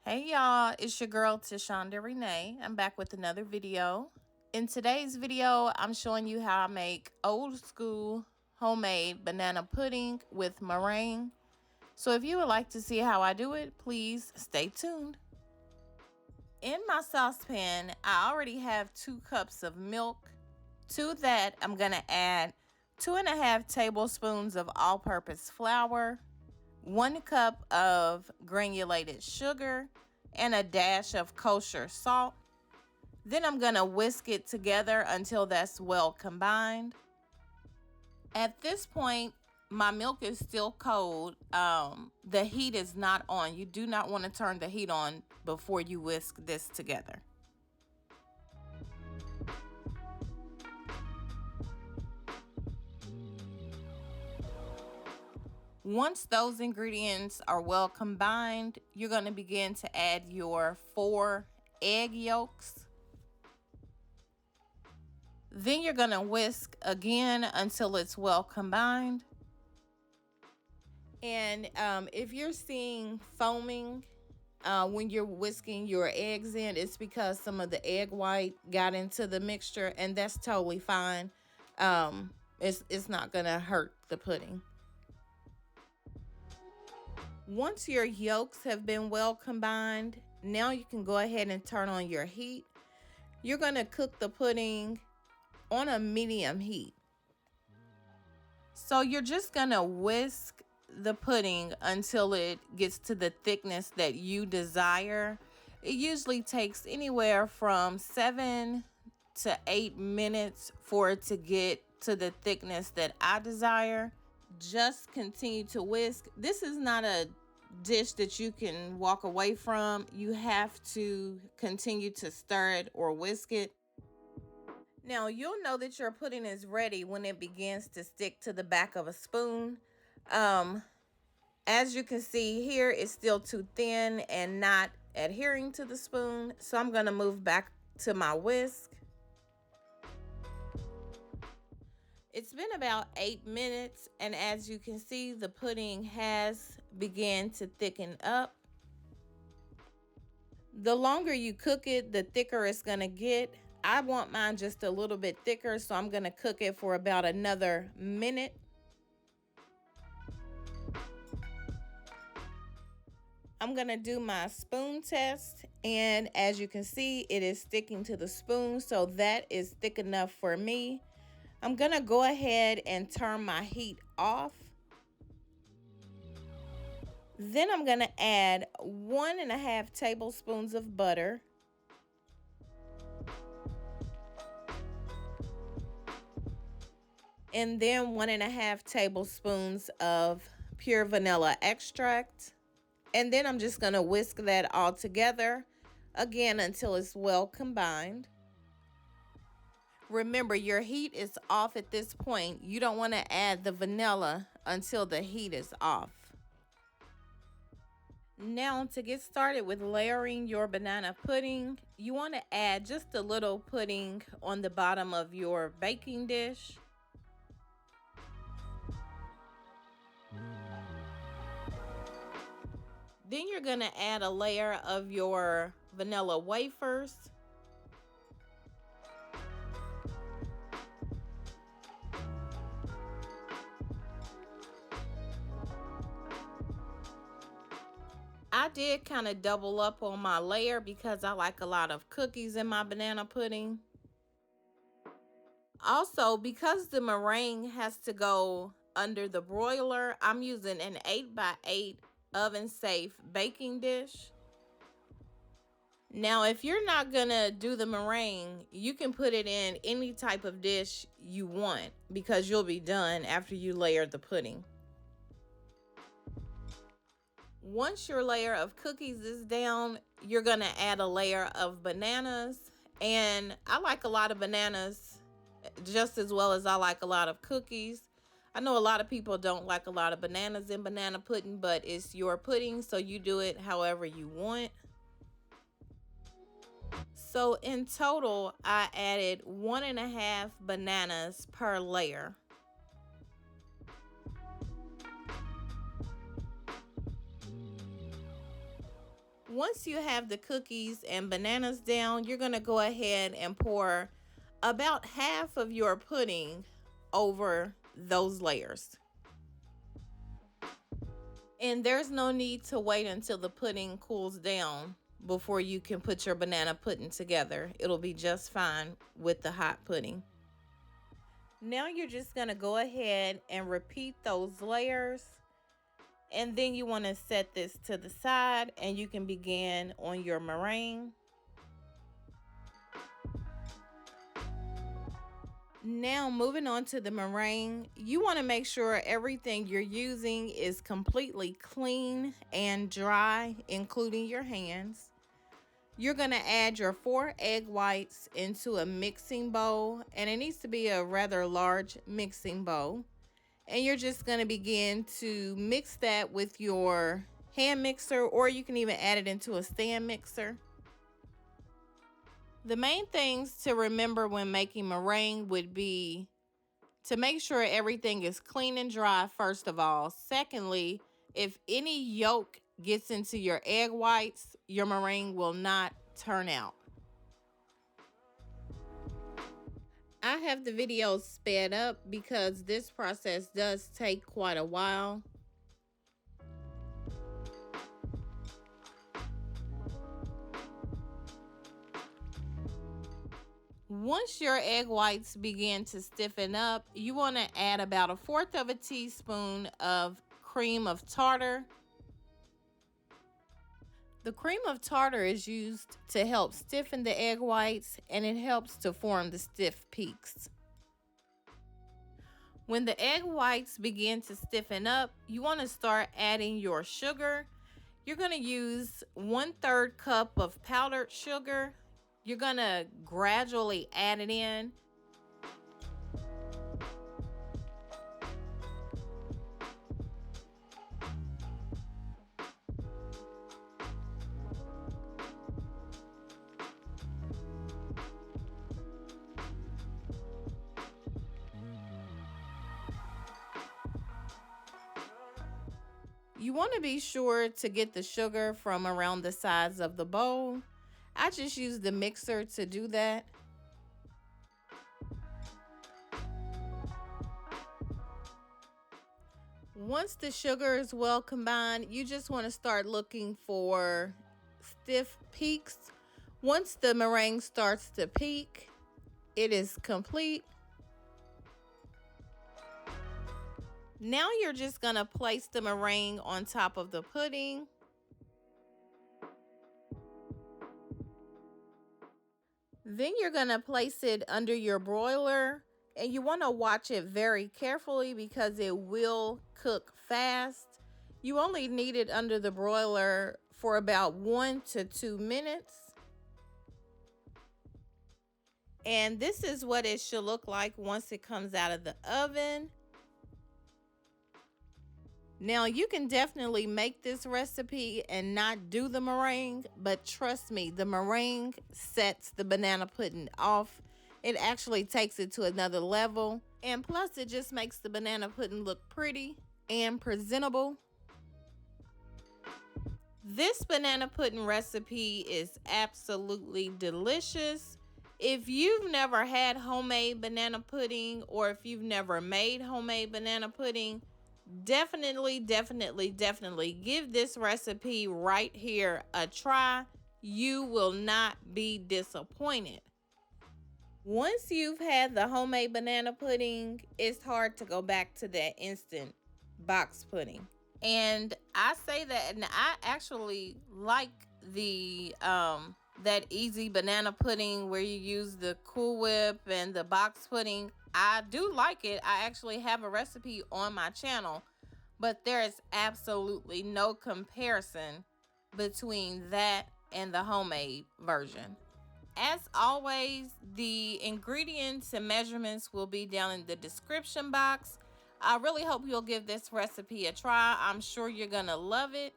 Hey y'all, it's your girl Tashondarenae. I'm back with another video. In today's video, I'm showing you how I make old school homemade banana pudding with meringue. So if you would like to see how I do it, please stay tuned. In my saucepan, I already have 2 cups of milk. To that, I'm gonna add 2.5 tablespoons of all-purpose flour, 1 cup of granulated sugar, and a dash of kosher salt. Then I'm gonna whisk it together until that's well combined. At this point, my milk is still cold. The heat is not on. You do not want to turn the heat on before you whisk this together. Once those ingredients are well combined, you're going to begin to add your 4 egg yolks. Then you're going to whisk again until it's well combined. And if you're seeing foaming when you're whisking your eggs in, it's because some of the egg white got into the mixture, and that's totally fine. It's not going to hurt the pudding. Once your yolks have been well combined, now you can go ahead and turn on your heat. You're going to cook the pudding on a medium heat. So you're just going to whisk the pudding until it gets to the thickness that you desire. It usually takes anywhere from 7 to 8 minutes for it to get to the thickness that I desire. Just continue to whisk. This is not a dish that you can walk away from. You have to continue to stir it or whisk it. Now you'll know that your pudding is ready when it begins to stick to the back of a spoon. As you can see here, it's still too thin and not adhering to the spoon. So I'm going to move back to my whisk. It's been about 8 minutes, and as you can see, the pudding has begun to thicken up. The longer you cook it, the thicker it's going to get. I want mine just a little bit thicker, so I'm going to cook it for about another minute. I'm going to do my spoon test, and as you can see, it is sticking to the spoon, so that is thick enough for me. I'm going to go ahead and turn my heat off. Then I'm going to add 1.5 tablespoons of butter. And then 1.5 tablespoons of pure vanilla extract. And then I'm just going to whisk that all together again until it's well combined. Remember, your heat is off at this point. You don't want to add the vanilla until the heat is off. Now, to get started with layering your banana pudding, you want to add just a little pudding on the bottom of your baking dish. Then you're going to add a layer of your vanilla wafers. I did kind of double up on my layer because I like a lot of cookies in my banana pudding. Also, because the meringue has to go under the broiler, I'm using an 8x8 oven-safe baking dish. Now, if you're not gonna do the meringue, you can put it in any type of dish you want because you'll be done after you layer the pudding. Once your layer of cookies is down, you're going to add a layer of bananas. And I like a lot of bananas just as well as I like a lot of cookies. I know a lot of people don't like a lot of bananas in banana pudding, but it's your pudding, so you do it however you want. So in total, I added 1.5 bananas per layer. Once you have the cookies and bananas down, you're going to go ahead and pour about half of your pudding over those layers. And there's no need to wait until the pudding cools down before you can put your banana pudding together. It'll be just fine with the hot pudding. Now you're just going to go ahead and repeat those layers. And then you want to set this to the side and you can begin on your meringue. Now moving on to the meringue, you want to make sure everything you're using is completely clean and dry, including your hands. You're going to add your 4 egg whites into a mixing bowl, and it needs to be a rather large mixing bowl. And you're just going to begin to mix that with your hand mixer, or you can even add it into a stand mixer. The main things to remember when making meringue would be to make sure everything is clean and dry, first of all. Secondly, if any yolk gets into your egg whites, your meringue will not turn out. I have the video sped up because this process does take quite a while. Once your egg whites begin to stiffen up, you want to add about 1/4 of a teaspoon of cream of tartar. The cream of tartar is used to help stiffen the egg whites, and it helps to form the stiff peaks. When the egg whites begin to stiffen up, you want to start adding your sugar. You're going to use 1/3 cup of powdered sugar. You're going to gradually add it in. You want to be sure to get the sugar from around the sides of the bowl. I just use the mixer to do that. Once the sugar is well combined, you just want to start looking for stiff peaks. Once the meringue starts to peak, it is complete. Now you're just going to place the meringue on top of the pudding. Then you're going to place it under your broiler, and you want to watch it very carefully because it will cook fast. You only need it under the broiler for about 1 to 2 minutes. And this is what it should look like once it comes out of the oven. Now, you can definitely make this recipe and not do the meringue, but trust me, the meringue sets the banana pudding off. It actually takes it to another level. And plus, it just makes the banana pudding look pretty and presentable. This banana pudding recipe is absolutely delicious. If you've never had homemade banana pudding, or if you've never made homemade banana pudding, definitely give this recipe right here a try. You will not be disappointed. Once you've had the homemade banana pudding, it's hard to go back to that instant box pudding. And I say that, and I actually like the that easy banana pudding where you use the Cool Whip and the box pudding. I do like it. I actually have a recipe on my channel, but there is absolutely no comparison between that and the homemade version. As always, the ingredients and measurements will be down in the description box. I really hope you'll give this recipe a try. I'm sure you're gonna love it.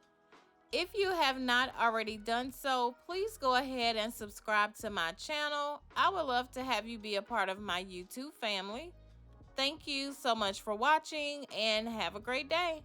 If you have not already done so, please go ahead and subscribe to my channel. I would love to have you be a part of my YouTube family. Thank you so much for watching, and have a great day.